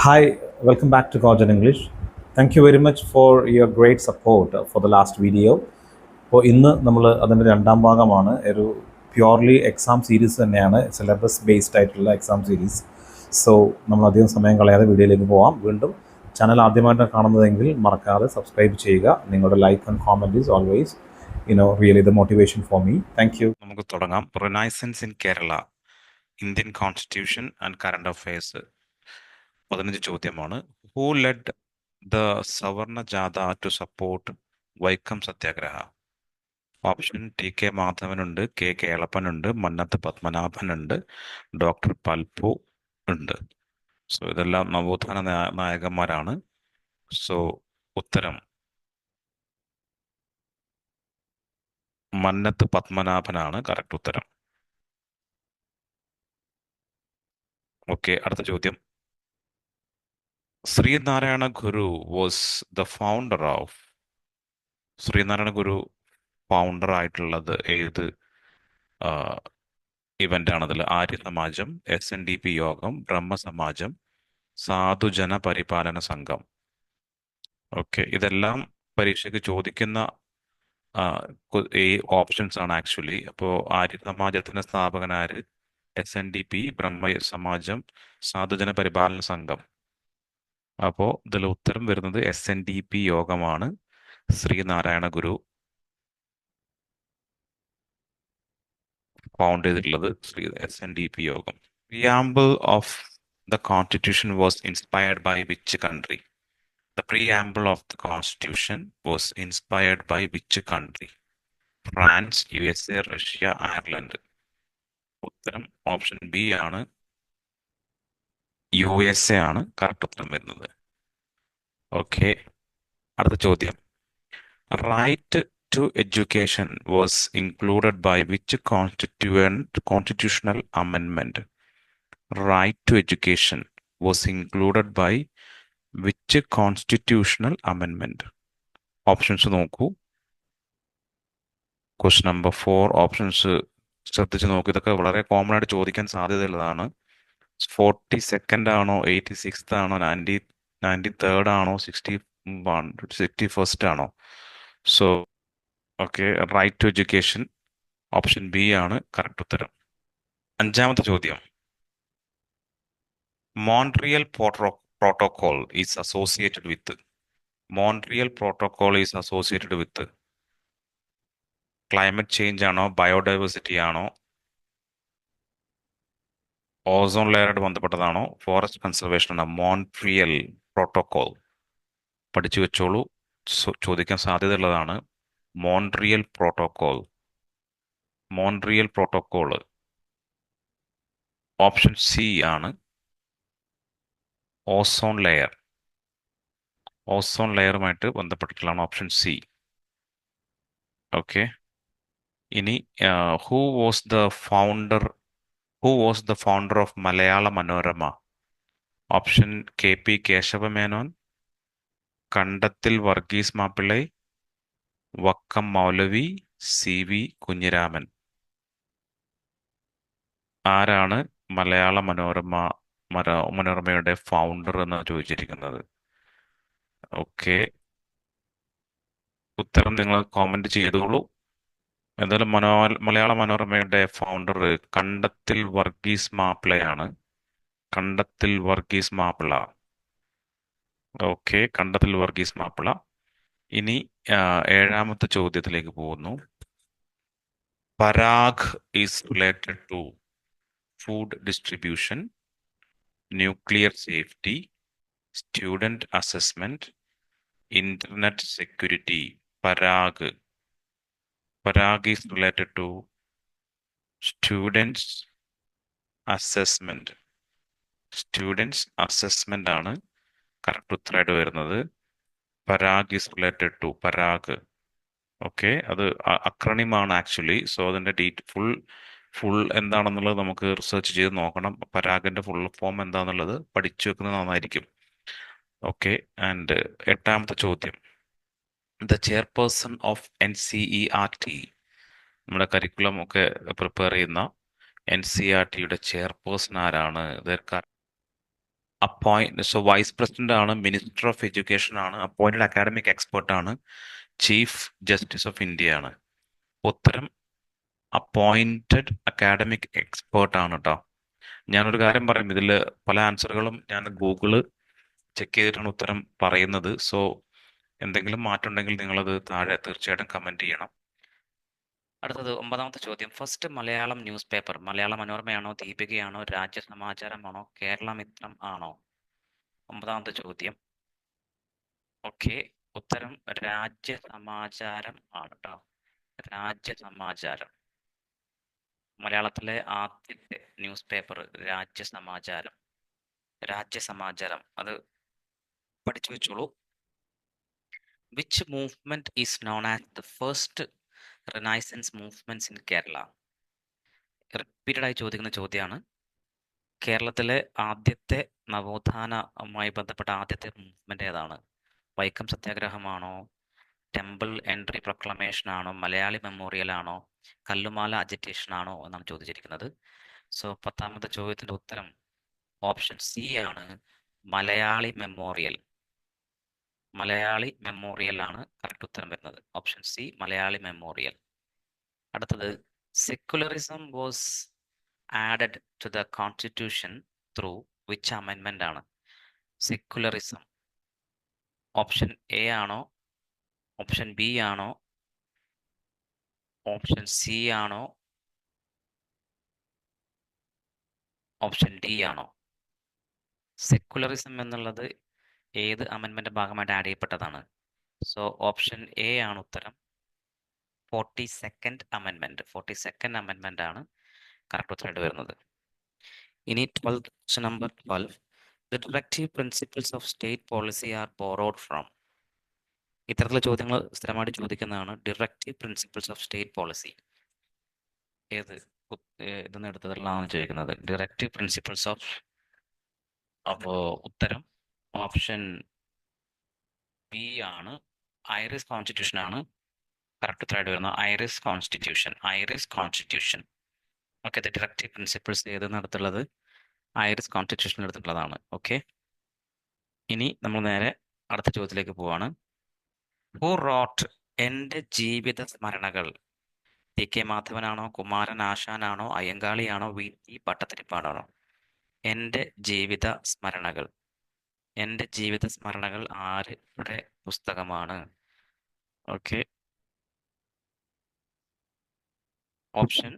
Hi, welcome back to Gauge English. Thank you very much for your great support for the last video. അപ്പോൾ ഇന്ന് നമ്മൾ അതിൻ്റെ രണ്ടാം ഭാഗമാണ്. ഒരു പ്യുവർലി എക്സാം സീരീസ് തന്നെയാണ്, സിലബസ് ബേസ്ഡ് ആയിട്ടുള്ള എക്സാം സീരീസ്. സോ നമ്മൾ അധികം സമയം കളയാതെ വീഡിയോയിലേക്ക് പോവാം. വീണ്ടും ചാനൽ ആദ്യമായിട്ടാണ് കാണുന്നതെങ്കിൽ മറക്കാതെ സബ്സ്ക്രൈബ് ചെയ്യുക. നിങ്ങളുടെ like and comment is always really the motivation for me. Thank you. നമുക്ക് തുടങ്ങാം. Renaissance in Kerala, Indian constitution and current affairs. 15 ചോദ്യമാണ്. Who led the Savarna Jatha to support Vaikom Satyagraha? Option T K മാധവനുണ്ട്, കെ കേളപ്പനുണ്ട്, മന്നത്ത് പത്മനാഭനുണ്ട്, ഡോക്ടർ പൽപു ഉണ്ട്. സോ ഇതെല്ലാം നവോത്ഥാന നായകന്മാരാണ്. സോ ഉത്തരം മന്നത്ത് പത്മനാഭനാണ് കറക്റ്റ് ഉത്തരം. ഓക്കെ, അടുത്ത ചോദ്യം. Sreenarayana Guru was the founder of. Sreenarayana Guru founder ആയിട്ടുള്ളത് ഏത് ഇവന്റ് ആണതിൽ? ആര്യ സമാജം, SNDP യോഗം, ബ്രഹ്മസമാജം, സാധുജന പരിപാലന സംഘം. ഓക്കെ, ഇതെല്ലാം പരീക്ഷയ്ക്ക് ചോദിക്കുന്ന ഈ ഓപ്ഷൻസ് ആണ് ആക്ച്വലി. അപ്പോൾ ആര്യ സമാജത്തിന്റെ സ്ഥാപകനാര്? SNDP, ബ്രഹ്മ സമാജം, സാധുജന പരിപാലന സംഘം. അപ്പോൾ ഇതിൽ ഉത്തരം വരുന്നത് SNDP യോഗമാണ്. ശ്രീനാരായണ ഗുരു ഫൗണ്ട് ചെയ്തിട്ടുള്ളത് SNDP യോഗം. Preamble of the Constitution was inspired by which country? The preamble of the Constitution was inspired by which country? France, USA, Russia, Ireland. ഉത്തരം ഓപ്ഷൻ ബി ആണ്, USA ആണ് കറക്റ്റ് ഉത്തരം വരുന്നത്. ഓക്കെ, അടുത്ത ചോദ്യം. Right to education was included by which constitutional amendment? Right to education was included by which constitutional amendment? Options നോക്കൂ. Question number 4 options ശ്രദ്ധിച്ച് നോക്കൂ. ഇതൊക്കെ വളരെ കോമൺ ആയിട്ട് ചോദിക്കാൻ സാധ്യതയുള്ളതാണ്. 42nd ആണോ, 86th ആണോ, 93rd ആണോ, 61st ആണോ? So okay, right to education option B ആണ് കറക്റ്റ് ഉത്തരം. അഞ്ചാമത്തെ ചോദ്യം. Montreal protocol is associated with. Montreal protocol is associated with climate change ആണോ, ബയോഡൈവേഴ്സിറ്റി ആണോ, ഓസോൺ ലെയറായിട്ട് ബന്ധപ്പെട്ടതാണോ, ഫോറസ്റ്റ് കൺസർവേഷൻ ആണോ? മോൺട്രിയൽ പ്രോട്ടോകോൾ പഠിച്ചു വെച്ചോളൂ, ചോദിക്കാൻ സാധ്യതയുള്ളതാണ്. Montreal protocol. Montreal protocol option C ആണ്, ഓസോൺ ലെയർ. ഓസോൺ ലെയറുമായിട്ട് ബന്ധപ്പെട്ടിട്ടുള്ളതാണ് ഓപ്ഷൻ സി. ഓക്കെ, ഇനി who was the founder of Malayala Manorama? Option KP Kesavamenon, Kandathil Varghese മാപ്പിള്ളை, Vakkom Moulavi, CV Kunhiraman. ആരാണ് മലയാള മനോരമയുടെ ഫൗണ്ടർ എന്ന് ചോദിച്ചിരിക്കുന്നത്? ഓക്കെ, ഉത്തരം നിങ്ങൾ കോമന്റ് ചെയ്തോളൂ. എന്തായാലും മലയാള മനോരമയുടെ ഫൗണ്ടർ കണ്ടത്തിൽ വർഗീസ് മാപ്പിളയാണ്. കണ്ടത്തിൽ വർഗീസ് മാപ്പിള. ഓക്കെ, കണ്ടത്തിൽ വർഗീസ് മാപ്പിള. ഇനി ഏഴാമത്തെ ചോദ്യത്തിലേക്ക് പോകുന്നു. PARAKH is related to food distribution, nuclear safety, student assessment, internet security. PARAKH is related to students assessment. Students assessment ആണ് കറക്റ്റ് ഉത്തരമായിട്ട് വരുന്നത്. PARAKH is related to PARAKH. Okay, അത് അക്രണിമാണ് ആക്ച്വലി. സോ അതിന്റെ ഫുൾ എന്താണെന്നുള്ളത് നമുക്ക് റിസർച്ച് ചെയ്ത് നോക്കണം. പരാഗിന്റെ ഫുൾ ഫോം എന്താണെന്നുള്ളത് പഠിച്ചു വെക്കുന്നത് നന്നായിരിക്കും. ഓക്കെ, ആൻഡ് എട്ടാമത്തെ ചോദ്യം. ദ ചെയർപേഴ്സൺ ഓഫ് NCERT, നമ്മുടെ കരിക്കുലം ഒക്കെ പ്രിപ്പയർ ചെയ്യുന്ന NCERTയുടെ ചെയർപേഴ്സൺ ആരാണ്? സോ വൈസ് പ്രസിഡന്റ് ആണ്, മിനിസ്റ്റർ ഓഫ് എഡ്യൂക്കേഷൻ ആണ്, അപ്പോയിന്റഡ് അക്കാഡമിക് എക്സ്പെർട്ട് ആണ്, ചീഫ് ജസ്റ്റിസ് ഓഫ് ഇന്ത്യ ആണ്. ഉത്തരം അപ്പോയിന്റഡ് അക്കാഡമിക് എക്സ്പേർട്ട് ആണ് കേട്ടോ. ഞാനൊരു കാര്യം പറയും, ഇതിൽ പല ആൻസറുകളും ഞാൻ ഗൂഗിള് ചെക്ക് ചെയ്തിട്ടാണ് ഉത്തരം പറയുന്നത്. സോ എന്തെങ്കിലും മാറ്റം ഉണ്ടെങ്കിൽ നിങ്ങളത് താഴെ തീർച്ചയായിട്ടും കമന്റ് ചെയ്യണം. അടുത്തത് 9ാമത്തെ ചോദ്യം. ഫസ്റ്റ് മലയാളം ന്യൂസ് പേപ്പർ മലയാള മനോരമയാണോ, ദീപികയാണോ, രാജ്യസമാചാരമാണോ, കേരള മിത്രം ആണോ? 9ാമത്തെ ചോദ്യം. ഓക്കെ, ഉത്തരം രാജ്യസമാചാരം ആണ് കേട്ടോ. രാജ്യസമാചാരം, മലയാളത്തിലെ ആദ്യത്തെ ന്യൂസ് പേപ്പർ രാജ്യസമാചാരം. രാജ്യസമാചാരം അത് പഠിച്ചു വെച്ചോളൂ. Which movement is known as the first renaissance movements in Kerala? Repeated ആയി ചോദിക്കുന്ന ചോദ്യമാണ്. കേരളത്തിലെ ആദ്യത്തെ നവോത്ഥാനവുമായി ബന്ധപ്പെട്ട ആദ്യത്തെ മൂവ്മെന്റ് ഏതാണ്? വൈക്കം സത്യാഗ്രഹമാണോ, ടെമ്പിൾ എൻട്രി പ്രൊക്ലമേഷൻ ആണോ, മലയാളി മെമ്മോറിയൽ ആണോ, കല്ലുമാല അജിറ്റേഷൻ ആണോ എന്നാണ് ചോദിച്ചിരിക്കുന്നത്. സോ 10ാമത്തെ ചോദ്യത്തിന്റെ ഉത്തരം ഓപ്ഷൻ സി ആണ്, മലയാളി മെമ്മോറിയൽ. മലയാളി മെമ്മോറിയൽ ആണ് കറക്റ്റ് ഉത്തരം വരുന്നത്. Option C, Malayali memorial. അടുത്തത്, secularism was added to the constitution through which അമെൻമെന്റ് ആണ്? സെക്കുലറിസം ഓപ്ഷൻ എ ആണോ, ഓപ്ഷൻ ബി ആണോ, ഓപ്ഷൻ സി ആണോ, ഓപ്ഷൻ ഡി ആണോ? സെക്കുലറിസം എന്നുള്ളത് ഏത് അമെൻമെന്റ് ഭാഗമായിട്ട് ആഡ് ചെയ്യപ്പെട്ടതാണ്? സോ ഓപ്ഷൻ എ ആണ് ഉത്തരം. 42nd അമെൻമെന്റ്. 42nd അമെൻമെന്റ് ആണ് കറക്റ്റ് ഉത്തരമായിട്ട് വരുന്നത്. ഇനി 12th number 12. The directive principles of state policy are borrowed from. ഇത്തരത്തിലുള്ള ചോദ്യങ്ങൾ സ്ഥിരമായിട്ട് ചോദിക്കുന്നതാണ്. Directive principles of state policy ഏത് ഇതെന്ന് എടുത്തതെല്ലാം ചോദിക്കുന്നത്. ഡിറക്റ്റീവ് പ്രിൻസിപ്പിൾസ് ഓഫ്, അപ്പോ ഉത്തരം ഓപ്ഷൻ ബി ആണ്, ഐറിസ് കോൺസ്റ്റിറ്റ്യൂഷൻ ആണ് കറക്റ്റ് ഉത്തരമായിട്ട് വരുന്നത്. Irish constitution. Irish constitution. Okay, directive principles ഏതെന്ന് എടുത്തുള്ളത്? ഐറിസ് കോൺസ്റ്റിറ്റ്യൂഷൻ എടുത്തിട്ടുള്ളതാണ്. ഓക്കെ, ഇനി നമ്മൾ നേരെ അടുത്ത ചോദ്യത്തിലേക്ക് പോവാണ്. ഹു റോട്ട് എൻ്റെ ജീവിത സ്മരണകൾ? ടി കെ മാധവനാണോ, കുമാരൻ ആശാനാണോ, അയ്യങ്കാളിയാണോ, വി ടി ഭട്ടതിരിപ്പാടാണോ? എൻ്റെ ജീവിത സ്മരണകൾ. എൻ്റെ ജീവിത സ്മരണകൾ ആരുടെ പുസ്തകമാണ്? ഓക്കെ, ഓപ്ഷൻ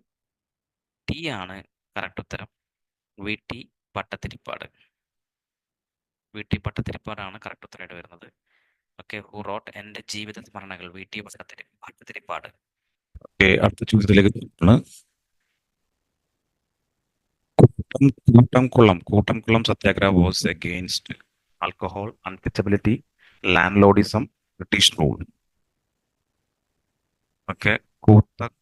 ടി ആണ് കറക്റ്റ് ഉത്തരം, V T Bhattathiripad. V T ഭട്ടതിരിപ്പാടാണ് കറക്റ്റ് ഉത്തരമായിട്ട് വരുന്നത്. ഓക്കെ, ഹു റോട്ട് എൻ്റെ ജീവിത സ്മരണകൾ? V T Bhattathiripad. ഓക്കെ, അടുത്ത ചോദ്യത്തിലേക്ക് പോവാണ്. Koottamkulam satyagraha was against alcohol, untouchability, landlordism, British rule. Okay,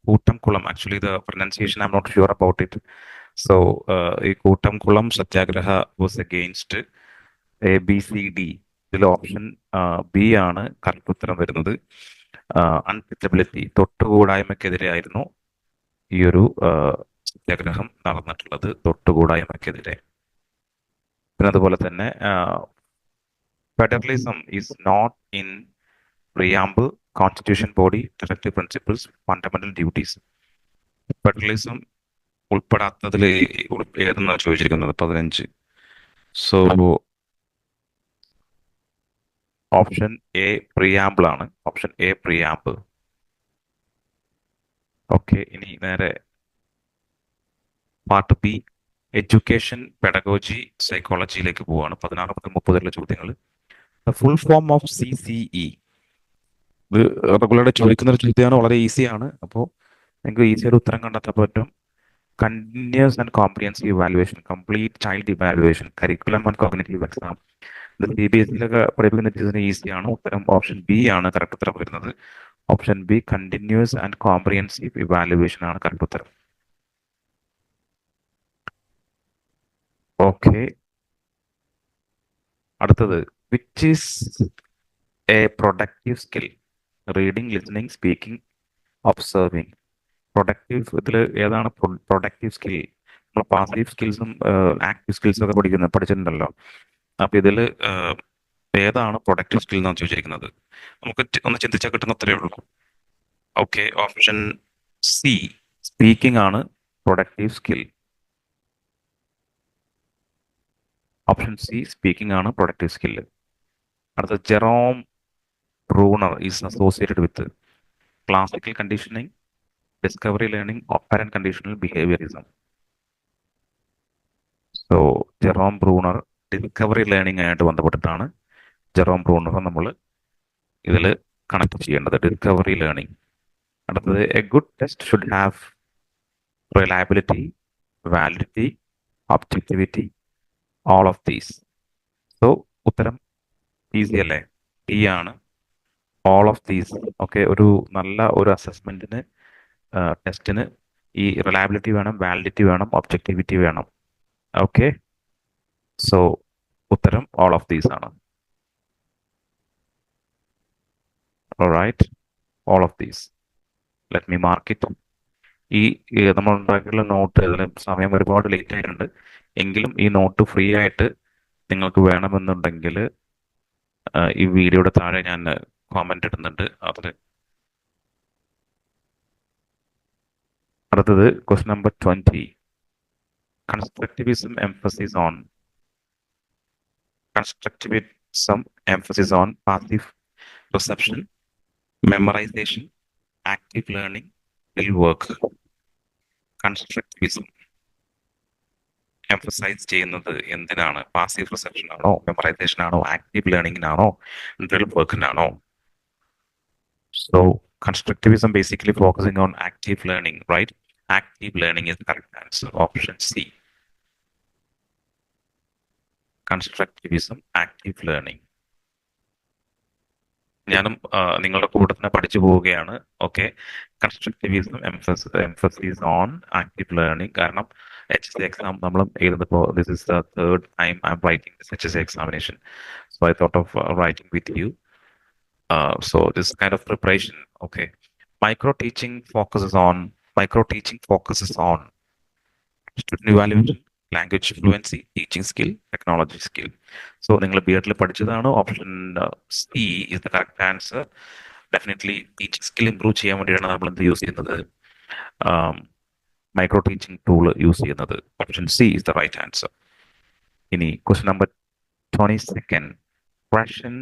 Koottamkulam, actually the pronunciation I'm not sure about it. So ഈ Koottamkulam satyagraha was against A B C D. ഇതിൽ option B ആണ് correct ഉത്തരം വരുന്നത്. Untouchability, തൊട്ടുകൂടായ്മക്കെതിരെ ആയിരുന്നു ഈ ഒരു സത്യാഗ്രഹം നടന്നിട്ടുള്ളത്, തൊട്ടുകൂടായ്മക്കെതിരെ. പിന്നെ അതുപോലെ തന്നെ federalism is not in preamble, constitution body, directive principles, fundamental duties. Federalism ഉൾപ്പെടാത്തതിൽ ഏതെന്നാണ് ചോദിച്ചിരിക്കുന്നത്? 15. സോ ഓപ്ഷൻ എ പ്രിയാമ്പിൾ ആണ്. Option A preamble. ഓക്കെ, ഇനി നേരെ പാർട്ട് ബി, എഡ്യൂക്കേഷൻ, പെഡഗോജി, സൈക്കോളജിയിലേക്ക് പോവാണ്. 16 മുതൽ 30 ചോദ്യങ്ങൾ. Full form of CCE. ഇത് റെഗുലറായിട്ട് ചോദിക്കുന്ന ഒരു ചോദ്യമാണ്, വളരെ ഈസിയാണ്. അപ്പോൾ നിങ്ങൾക്ക് ഈസിയായിട്ട് ഉത്തരം കണ്ടെത്താൻ പറ്റും. Continuous and comprehensive evaluation, complete child evaluation, curriculum and cognitive exam. ഇത് CBSE-ലൊക്കെ പഠിപ്പിക്കുന്ന ടീച്ചറിന് ഈസിയാണ്. ഉത്തരം ഓപ്ഷൻ ബി ആണ് കറക്റ്റ് ഉത്തരം വരുന്നത്. Option B, continuous and comprehensive evaluation ആണ് കറക്റ്റ് ഉത്തരം. ഓക്കെ, അടുത്തത്, which is A productive skill? Reading, listening, speaking, observing. Productive ഇതിൽ ഏതാണ് പ്രൊഡക്റ്റീവ് സ്കിൽ? നമ്മൾ പാസീവ് സ്കിൽസും ആക്റ്റീവ് സ്കിൽസും ഒക്കെ പഠിച്ചിട്ടുണ്ടല്ലോ. അപ്പോൾ ഇതിൽ ഏതാണ് പ്രൊഡക്റ്റീവ് സ്കിൽ എന്നാണ് ചോദിച്ചിരിക്കുന്നത്. നമുക്ക് ഒന്ന് ചിന്തിച്ചാൽ കിട്ടുന്ന അത്രയേ ഉള്ളൂ. ഓക്കെ, ഓപ്ഷൻ സി സ്പീക്കിംഗ് ആണ് productive skill. Option C speaking ആണ് പ്രൊഡക്റ്റീവ് സ്കില്ല്. അടുത്ത Jerome Bruner is associated with classical conditioning, discovery learning, operant conditional behaviourism. So Jerome Bruner discovery learning ആയിട്ട് ബന്ധപ്പെട്ടിട്ടാണ് ജെറോം ബ്രൂണർ നമ്മൾ ഇതിൽ കണക്ട് ചെയ്യേണ്ടത്. Discovery learning. അടുത്തത് a good test should have reliability, validity, objectivity, all of these. So ഉത്തരം easy അല്ലേ? D ആണ്, all of these. Okay, ഒരു നല്ല ഒരു അസസ്മെന്റിന് ടെസ്റ്റിന് ഈ റിലയബിലിറ്റി വേണം, വാലിഡിറ്റി വേണം, ഒബ്ജക്ടിവിറ്റി വേണം. ഓക്കെ, സോ ഉത്തരം ഓൾ ഓഫ് ദീസ് ആണ്. Alright, all of these. Let me mark it. ഈ നമ്മൾ ഉണ്ടാക്കിയുള്ള നോട്ട്, ഇതിന് സമയം ഒരുപാട് ലേറ്റ് ആയിട്ടുണ്ട്, എങ്കിലും ഈ നോട്ട് ഫ്രീ ആയിട്ട് നിങ്ങൾക്ക് വേണമെന്നുണ്ടെങ്കിൽ ഈ വീഡിയോയുടെ താഴെ ഞാൻ കോമന്റ് ഇടുന്നുണ്ട്. അതിൽ അടുത്തത് question number 20. Constructivism emphasis on passive perception, memorization, active learning will work. Constructivism emphasize ചെയ്യുന്നത് എന്തിനാണ്? പാസീവ് റിസപ്ഷൻ ആണോ, മെമ്മറൈസേഷൻ ആണോ, ആക്റ്റീവ് ലേണിംഗിനാണോ, ഡ്രിൽ വർക്കിനാണോ? So constructivism basically focusing on active learning, right? Active learning is the correct answer. Option C. Constructivism, active learning. ഞാനും നിങ്ങളുടെ കൂടെ തന്നെ പഠിച്ചു പോവുകയാണ്. Okay, constructivism emphasis on active learning. കാരണം HSC എക്സാം നമ്മൾ എഴുതുമ്പോൾ this is the third time I M writing this HSC examination. So I thought of writing with you. So this kind of preparation. Okay, micro teaching focuses on student evaluation, language fluency, teaching skill, technology skill. So നിങ്ങൾ BEd പഠിച്ചതാണ്. Option C is the correct answer. Definitely teaching skill improve ചെയ്യാൻ വേണ്ടിയാണ് നമ്മൾ എന്ത് use ചെയ്യുന്നത്? Micro teaching tool use ചെയ്യുന്നത്. Option C is the right answer. ഇനി question number 22. Question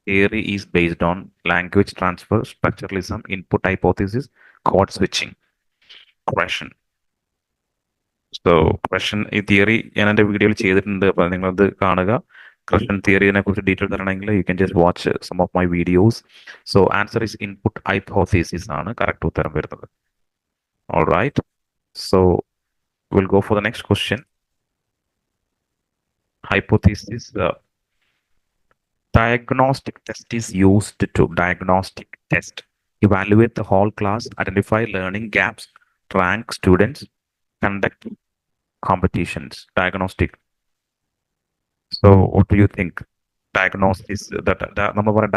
theory is based on language transfer, structuralism, input hypothesis, code switching. Question. So question ഈ theory ഞാൻ എൻ്റെ വീഡിയോയിൽ ചെയ്തിട്ടുണ്ട്, അപ്പോൾ നിങ്ങളത് കാണുക. ക്വസ്റ്റൻ തിയറിനെ കുറിച്ച് ഡീറ്റെയിൽ തരണമെങ്കിൽ you can just watch some of my videos. So answer is input hypothesis ആണ് കറക്റ്റ് ഉത്തരം വരുന്നത്. All right, so will go for the next question. Hypothesis. Diagnostic test is used to evaluate the whole class, identify learning gaps, rank students, conduct competitions. Diagnostic. So what do you think? Diagnosis, നമ്മൾ പറയാം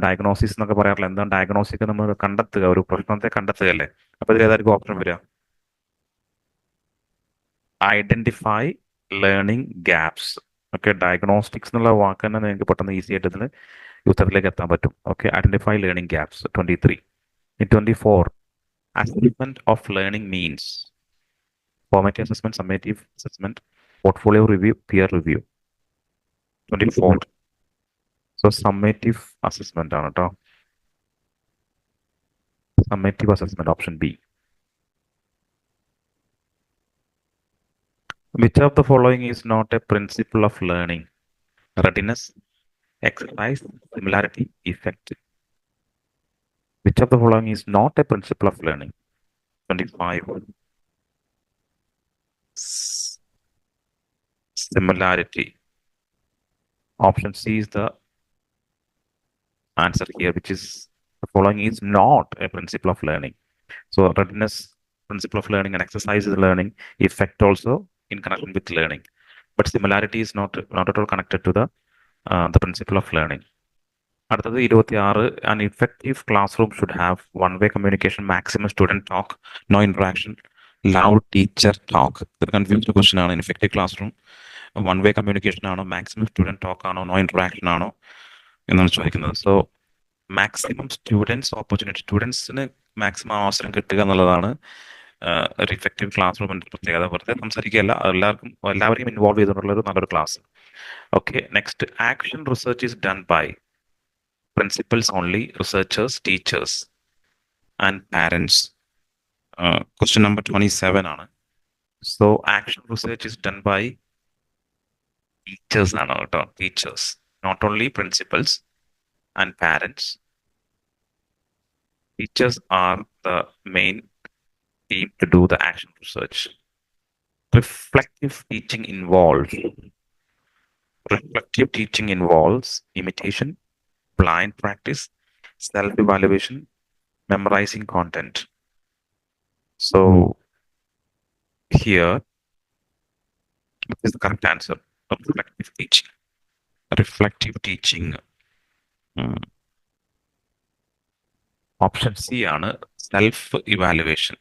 diagnosis എന്നൊക്കെ പറയാറില്ല. എന്താണ് ഡയഗ്നോസിക്? നമ്മൾ കണ്ടെത്തുക, ഒരു പ്രശ്നത്തെ കണ്ടെത്തുകയല്ലേ. അപ്പൊ ഇതിൽ ഏതായിരിക്കും ഓപ്ഷൻ വരിക? Identify learning gaps. Okay, diagnostics എന്നുള്ള വാക്ക് തന്നെ നിങ്ങൾക്ക് പെട്ടെന്ന് ഈസി ആയിട്ട് ഇതിൽ ഉത്തരത്തിലേക്ക് എത്താൻ പറ്റും. Okay, identify learning gaps. 23. 24. Assessment of learning means formative assessment, summative assessment, portfolio review, peer review. 24. So summative assessment ആണ് കേട്ടോ. Summative assessment, option B. Which of the following is not a principle of learning? Readiness, exercise, similarity, effect. Which of the following is not a principle of learning? 25. Similarity. Option C is the answer here, which is the following is not a principle of learning. So readiness, principle of learning, and exercise is learning, effect also in connection with learning, but similarity is not at all connected to the principle of learning. അടുത്തത് 26. An effective classroom should have one-way communication, maximum student talk, no interaction, loud teacher talk. The confused question ആണ്. An effective classroom one way communication ആണോ, maximum student talk ആണോ, no interaction ആണോ എന്നാണ് ചോദിക്കുന്നത്. So maximum സ്റ്റുഡൻസിന് maximum അവസരം കിട്ടുക എന്നുള്ളതാണ് ഒരു ഇഫക്റ്റീവ് ക്ലാസ് റൂമിൻ്റെ പ്രത്യേകത. വെറുതെ സംസാരിക്കുകയല്ല, എല്ലാവരെയും ഇൻവോൾവ് ചെയ്തിട്ടുള്ള ഒരു നല്ലൊരു class. Okay, next, action research is done by principals only, researchers, teachers and parents. Question number 27 ആണ്. So action research is done by teachers ആണ് കേട്ടോ, teachers, not only principals and parents. Teachers are the main team to do the action research. Reflective teaching involves imitation, blind practice, self-evaluation, memorizing content. So here, what is the correct answer? Reflective teaching. Option C ആണ് self evaluation.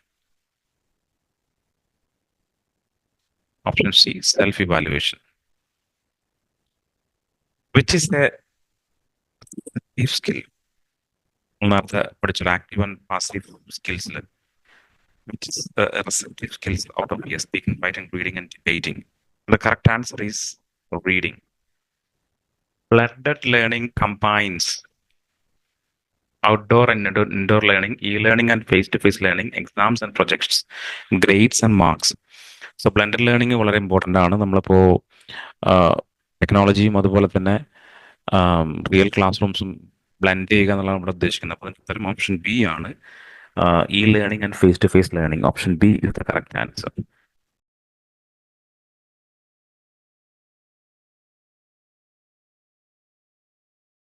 Option C, self evaluation. Which is the skill? നേരത്തെ പഠിച്ചൊരു active and passive സ്കിൽസിൽ which is the receptive skills out of here: speaking, writing, reading, and debating. The correct answer is reading. Blended learning combines outdoor and indoor learning, e-learning and face-to-face learning, exams and projects, grades and marks. So blended learning വളരെ important ആണ്. നമ്മളിപ്പോൾ ടെക്നോളജിയും അതുപോലെ തന്നെ real class റൂംസും blend ചെയ്യുക എന്നുള്ളതാണ് നമ്മൾ ഉദ്ദേശിക്കുന്നത്. അപ്പോൾ അതിന് ഉത്തരം ഓപ്ഷൻ ബി ആണ്, E learning and face to face learning. Option B is the correct answer.